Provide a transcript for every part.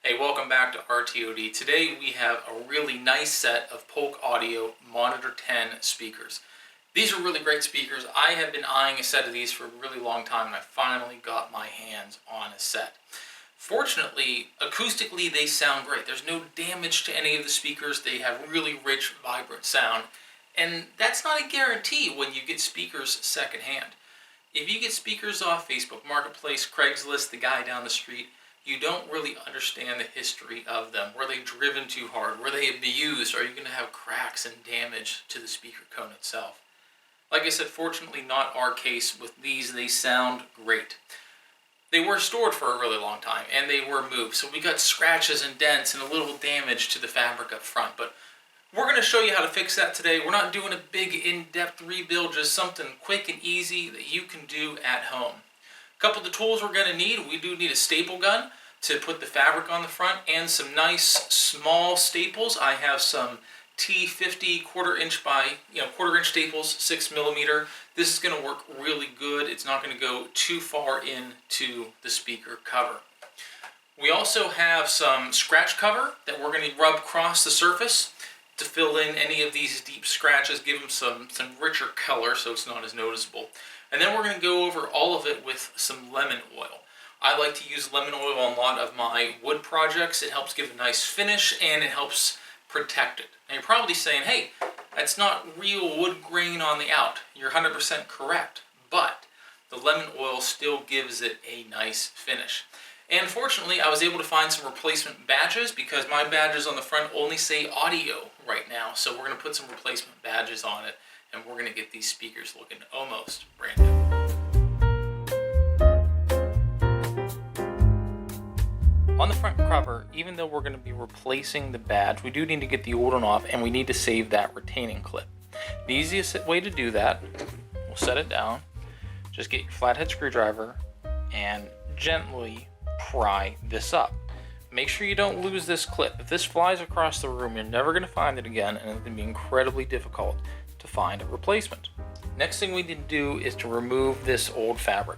Hey, welcome back to RTOD. Today we have a really nice set of Polk Audio Monitor 10 speakers. These are really great speakers. I have been eyeing a set of these for a really long time and I finally got my hands on a set. Fortunately, acoustically they sound great. There's no damage to any of the speakers. They have really rich, vibrant sound. And that's not a guarantee when you get speakers secondhand. If you get speakers off Facebook Marketplace, Craigslist, the guy down the street, you don't really understand the history of them. Were they driven too hard? Were they abused? Are you going to have cracks and damage to the speaker cone itself? Like I said, fortunately not our case with these. They sound great. They were stored for a really long time and they were moved. So we got scratches and dents and a little damage to the fabric up front. But we're going to show you how to fix that today. We're not doing a big in-depth rebuild, just something quick and easy that you can do at home. A couple of the tools we're going to need, we do need a staple gun to put the fabric on the front and some nice small staples. I have some T50 quarter-inch staples, 6mm. This is going to work really good. It's not going to go too far into the speaker cover. We also have some scratch cover that we're going to rub across the surface to fill in any of these deep scratches, give them some richer color so it's not as noticeable. And then we're going to go over all of it with some lemon oil. I like to use lemon oil on a lot of my wood projects. It helps give a nice finish and it helps protect it. Now you're probably saying, hey, that's not real wood grain on the out. You're 100% correct, but the lemon oil still gives it a nice finish. And fortunately, I was able to find some replacement badges because my badges on the front only say audio right now. So we're going to put some replacement badges on it and we're going to get these speakers looking almost brand new. On the front cover, even though we're going to be replacing the badge, we do need to get the old one off and we need to save that retaining clip. The easiest way to do that, we'll set it down, just get your flathead screwdriver and gently pry this up. Make sure you don't lose this clip. If this flies across the room, you're never going to find it again and it's going to be incredibly difficult to find a replacement. Next thing we need to do is to remove this old fabric.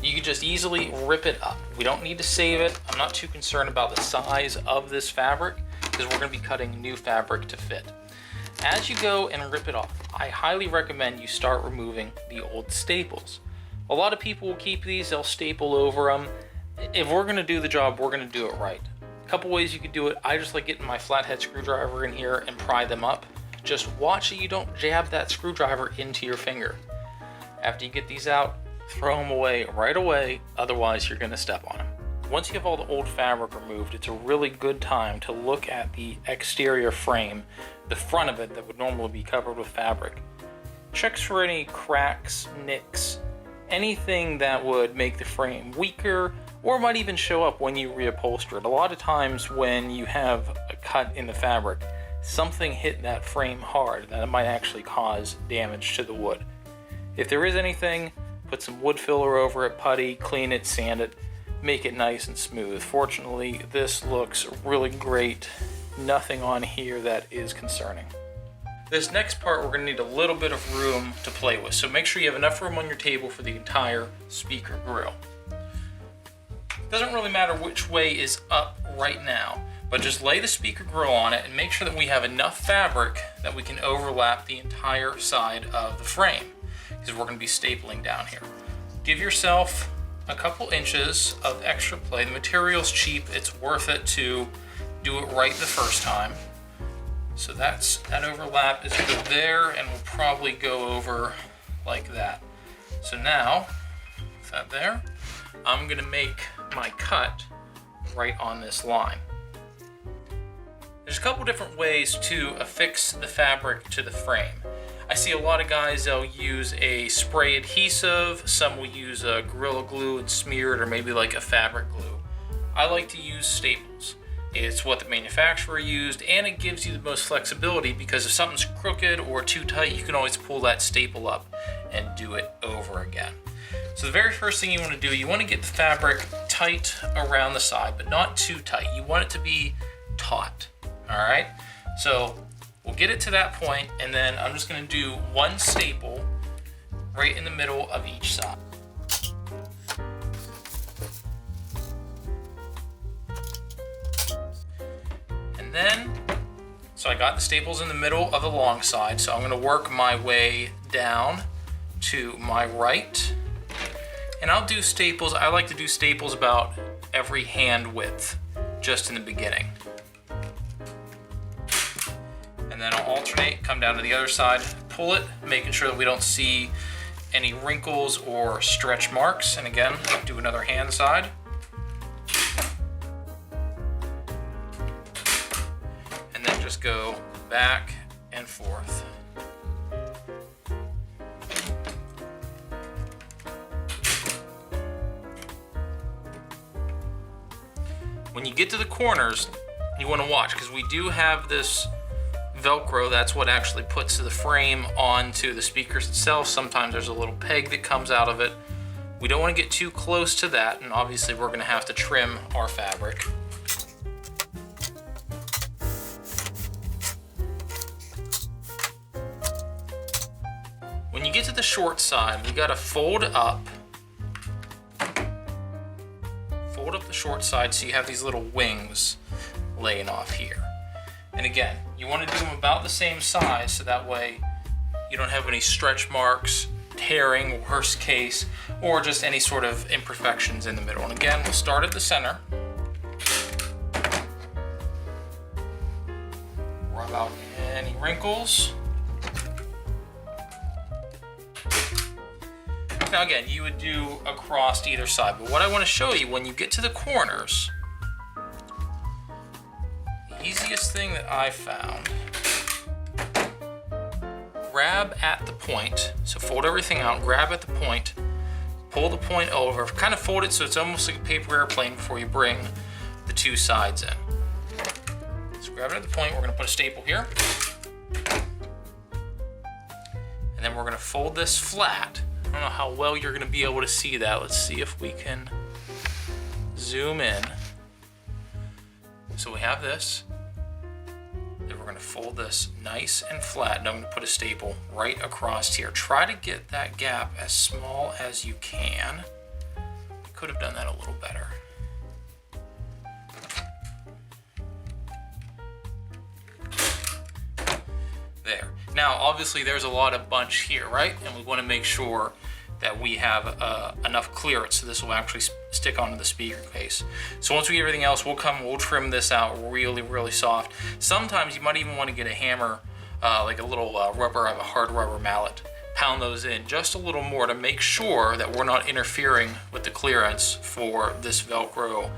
You can just easily rip it up. We don't need to save it. I'm not too concerned about the size of this fabric because we're going to be cutting new fabric to fit. As you go and rip it off, I highly recommend you start removing the old staples. A lot of people will keep these, they'll staple over them. If we're going to do the job, we're going to do it right. A couple ways you could do it. I just like getting my flathead screwdriver in here and pry them up. Just watch that you don't jab that screwdriver into your finger. After you get these out, throw them away right away, otherwise you're going to step on them. Once you have all the old fabric removed, it's a really good time to look at the exterior frame, the front of it that would normally be covered with fabric. Check for any cracks, nicks, anything that would make the frame weaker or might even show up when you reupholster it. A lot of times when you have a cut in the fabric, something hit that frame hard that it might actually cause damage to the wood. If there is anything, put some wood filler over it, putty, clean it, sand it, make it nice and smooth. Fortunately, this looks really great. Nothing on here that is concerning. This next part, we're going to need a little bit of room to play with. So make sure you have enough room on your table for the entire speaker grill. Doesn't really matter which way is up right now, but just lay the speaker grill on it and make sure that we have enough fabric that we can overlap the entire side of the frame, because we're going to be stapling down here. Give yourself a couple inches of extra play. The material's cheap, it's worth it to do it right the first time. So that overlap is good there, and we'll probably go over like that. So now, with that there, I'm going to make my cut right on this line. There's a couple different ways to affix the fabric to the frame. I see a lot of guys, they'll use a spray adhesive, some will use a Gorilla Glue and smear it, or maybe like a fabric glue. I like to use staples. It's what the manufacturer used, and it gives you the most flexibility because if something's crooked or too tight, you can always pull that staple up and do it over again. So the very first thing you want to do, you want to get the fabric tight around the side, but not too tight. You want it to be taut, all right? So we'll get it to that point, and then I'm just going to do one staple right in the middle of each side. then, so I got the staples in the middle of the long side, so I'm gonna work my way down to my right. And I'll do staples, I like to do staples about every hand width, just in the beginning. And then I'll alternate, come down to the other side, pull it, making sure that we don't see any wrinkles or stretch marks. And again, do another hand side. And then just go back and forth. When you get to the corners, you want to watch, because we do have this Velcro. That's what actually puts the frame onto the speakers itself. Sometimes there's a little peg that comes out of it. We don't want to get too close to that, and obviously we're going to have to trim our fabric. When you get to the short side, we got to fold up the short side so you have these little wings laying off here. And again, you want to do them about the same size so that way you don't have any stretch marks, tearing, worst case, or just any sort of imperfections in the middle. And again, we'll start at the center. Rub out any wrinkles. Now again, you would do across either side, but what I want to show you, when you get to the corners, the easiest thing that I found, grab at the point, so fold everything out, grab at the point, pull the point over, kind of fold it so it's almost like a paper airplane before you bring the two sides in. So grab it at the point, we're going to put a staple here, and then we're going to fold this flat. I don't know how well you're going to be able to see that. Let's see if we can zoom in. So we have this. Then we're going to fold this nice and flat. And I'm going to put a staple right across here. Try to get that gap as small as you can. Could have done that a little better. There. Now, obviously, there's a lot of bunch here, right? And we want to make sure that we have enough clearance so this will actually stick onto the speaker case. So once we get everything else, we'll trim this out really, really soft. Sometimes you might even want to get a hammer, like a little rubber, a hard rubber mallet. Pound those in just a little more to make sure that we're not interfering with the clearance for this Velcro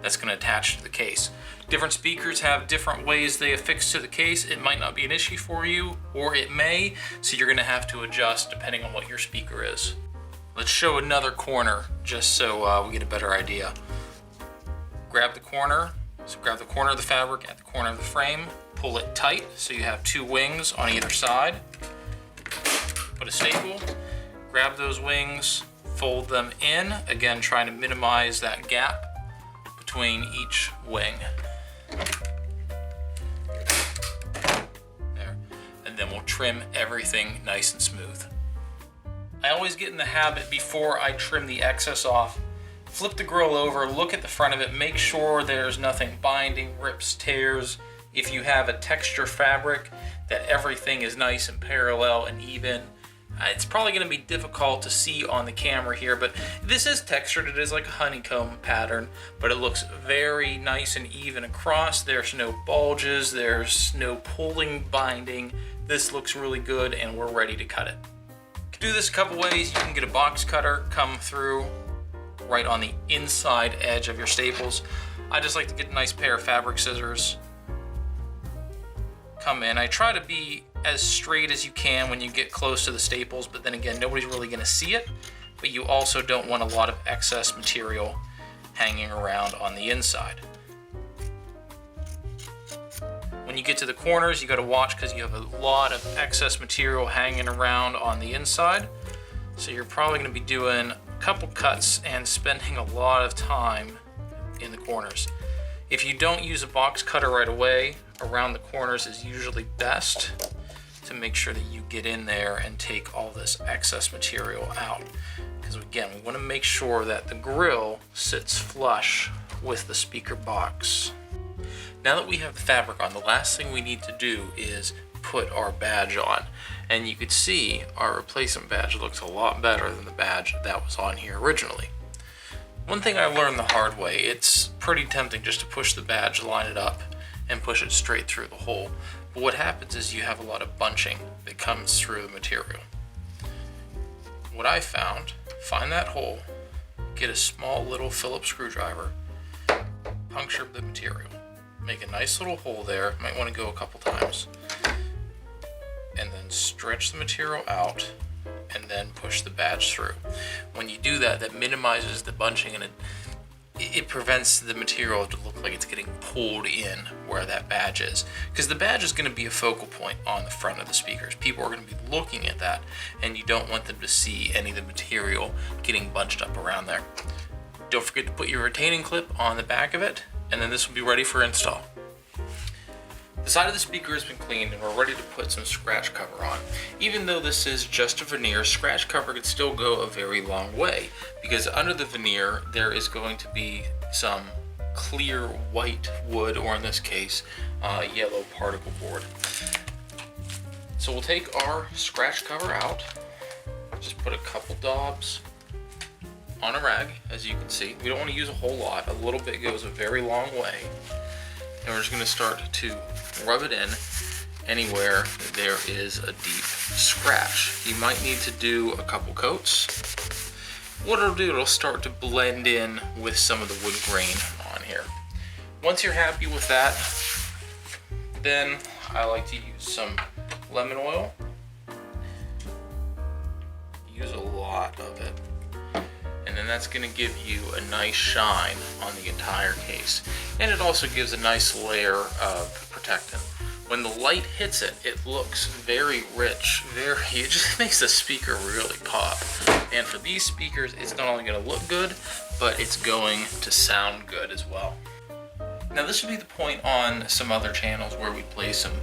that's going to attach to the case. Different speakers have different ways they affix to the case. It might not be an issue for you, or it may, so you're going to have to adjust depending on what your speaker is. Let's show another corner just so we get a better idea. Grab the corner, so grab the corner of the fabric at the corner of the frame, pull it tight so you have two wings on either side. Put a staple, grab those wings, fold them in, again trying to minimize that gap between each wing. There. And then we'll trim everything nice and smooth. I always get in the habit, before I trim the excess off, flip the grill over, look at the front of it, make sure there's nothing binding, rips, tears. If you have a texture fabric, that everything is nice and parallel and even. It's probably going to be difficult to see on the camera here, but this is textured. It is like a honeycomb pattern, but it looks very nice and even across. There's no bulges, there's no pulling, binding. This looks really good, and we're ready to cut it. You can do this a couple ways. You can get a box cutter, come through right on the inside edge of your staples. I just like to get a nice pair of fabric scissors. Come in. I try to be as straight as you can when you get close to the staples, but then again, nobody's really going to see it, but you also don't want a lot of excess material hanging around on the inside. When you get to the corners, you got to watch because you have a lot of excess material hanging around on the inside, so you're probably going to be doing a couple cuts and spending a lot of time in the corners. If you don't use a box cutter right away, around the corners is usually best, to make sure that you get in there and take all this excess material out. Because again, we want to make sure that the grill sits flush with the speaker box. Now that we have the fabric on, the last thing we need to do is put our badge on. And you could see our replacement badge looks a lot better than the badge that was on here originally. One thing I learned the hard way, it's pretty tempting just to push the badge, line it up, and push it straight through the hole. But what happens is you have a lot of bunching that comes through the material. What I found, find that hole, get a small little Phillips screwdriver, puncture the material. Make a nice little hole there, might want to go a couple times, and then stretch the material out and then push the badge through. When you do that, that minimizes the bunching and it prevents the material to look like it's getting pulled in where that badge is. Because the badge is going to be a focal point on the front of the speakers. People are going to be looking at that, and you don't want them to see any of the material getting bunched up around there. Don't forget to put your retaining clip on the back of it, and then this will be ready for install. The side of the speaker has been cleaned and we're ready to put some scratch cover on. Even though this is just a veneer, scratch cover could still go a very long way, because under the veneer there is going to be some clear white wood, or in this case yellow particle board. So we'll take our scratch cover out, just put a couple daubs on a rag. As you can see, we don't want to use a whole lot. A little bit goes a very long way. And we're just going to start to rub it in anywhere that there is a deep scratch. You might need to do a couple coats. What it'll do, it'll start to blend in with some of the wood grain on here. Once you're happy with that, then I like to use some lemon oil. Use a lot of it. And then that's going to give you a nice shine on the entire case. And it also gives a nice layer of protectant. When the light hits it, it looks very rich, it just makes the speaker really pop. And for these speakers, it's not only going to look good, but it's going to sound good as well. Now this would be the point on some other channels where we play some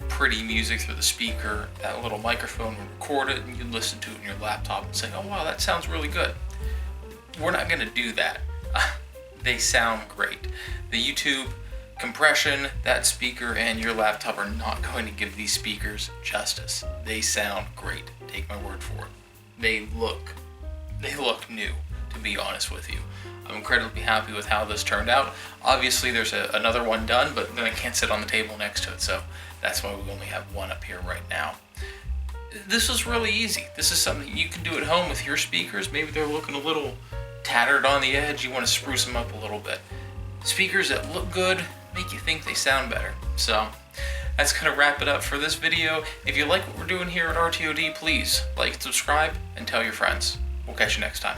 pretty music through the speaker. That little microphone would record it and you'd listen to it in your laptop and say, oh wow, that sounds really good. We're not going to do that. They sound great. The YouTube compression, that speaker, and your laptop are not going to give these speakers justice. They sound great. Take my word for it. They look new, to be honest with you. I'm incredibly happy with how this turned out. Obviously there's another one done, but then I can't sit on the table next to it, so that's why we only have one up here right now. This was really easy. This is something you can do at home with your speakers. Maybe they're looking a little tattered on the edge. You want to spruce them up a little bit. Speakers that look good make you think they sound better. So that's going to wrap it up for this video. If you like what we're doing here at RTOD, please like and subscribe and tell your friends. We'll catch you next time.